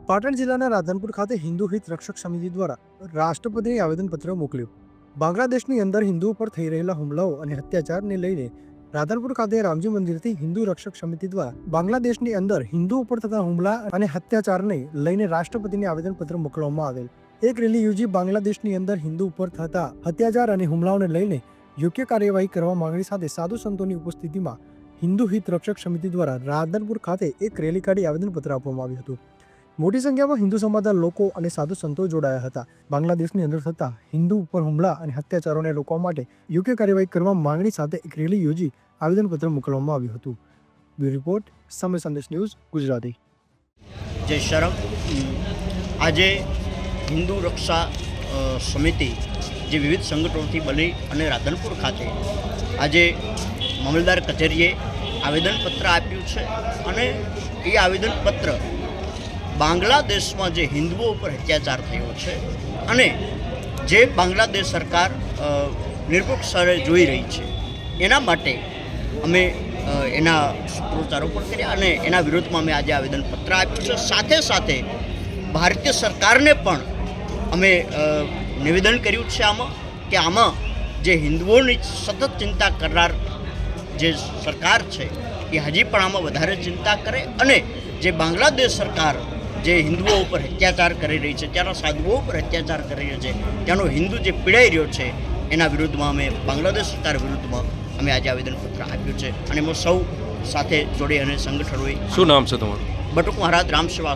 પાટણ જિલ્લાના રાધનપુર ખાતે હિન્દુ હિત રક્ષક સમિતિ દ્વારા રાષ્ટ્રપતિને આવેદનપત્ર મોકલ્યું. બાંગ્લાદેશની અંદર હિન્દુઓ પર થઈ રહેલા હુમલાઓ અને અત્યાચારને લઈને રાધનપુર ખાતે રામજી મંદિરથી હિન્દુ રક્ષક સમિતિ દ્વારા બાંગ્લાદેશની અંદર હિન્દુઓ પર થતા હુમલા અને અત્યાચારને લઈને રાષ્ટ્રપતિને આવેદનપત્ર મોકલવામાં આવેલ. એક રેલી યોજી બાંગ્લાદેશની અંદર હિન્દુ ઉપર થતા અત્યાચાર અને હુમલાઓને લઈને યોગ્ય કાર્યવાહી કરવા માંગણી સાથે સાધુ સંતોની ઉપસ્થિતિમાં હિન્દુ હિત રક્ષક સમિતિ દ્વારા રાધનપુર ખાતે એક રેલી કાઢી આવેદનપત્ર આપવામાં આવ્યું હતું. મોટી સંખ્યામાં હિન્દુ સમાજના લોકો અને સાધુ સંતો જોડાયા હતા. બાંગ્લાદેશની અંદર થતા હિન્દુ ઉપર હુમલા અને અત્યાચારોને રોકવા માટે યોગ્ય કાર્યવાહી કરવા માંગણી સાથે એક રેલી યોજી આવેદનપત્ર મોકલવામાં આવ્યું હતું. બ્યુરો રિપોર્ટ, સમય સંદેશ ન્યૂઝ, ગુજરાતી. જય શરમ. આજે હિન્દુ રક્ષા સમિતિ જે વિવિધ સંગઠનોથી બની અને રાધનપુર ખાતે આજે મામલતદાર કચેરીએ આવેદનપત્ર આપ્યું છે અને એ આવેદનપત્ર બાંગ્લાદેશમાં જે હિન્દુઓ ઉપર અત્યાચાર થયો છે અને જે બાંગ્લાદેશ સરકાર નિરપેક્ષ જોઈ રહી છે એના માટે અમે એના સૂત્રોચ્ચારો પણ કર્યા અને એના વિરોધમાં અમે આજે આવેદનપત્ર આપ્યું છે. સાથે સાથે ભારતીય સરકારને પણ અમે નિવેદન કર્યું છે કે આમાં જે હિન્દુઓની સતત ચિંતા કરનાર જે સરકાર છે એ હજી પણ આમાં વધારે ચિંતા કરે અને જે બાંગ્લાદેશ સરકાર જે હિન્દુઓ ઉપર અત્યાચાર કરી રહી છે, ત્યાંના સાધુઓ ઉપર અત્યાચાર કરી રહ્યો છે, ત્યાંનો હિન્દુ જે પીડાઈ રહ્યો છે એના વિરુદ્ધમાં અમે બાંગ્લાદેશ સરકાર વિરુદ્ધમાં અમે આજે આવેદનપત્ર આપ્યું છે અને એમાં સૌ સાથે જોડી અને સંગઠનોએ. શું નામ છે તમારું? બટુક મહારાજ રામ સેવા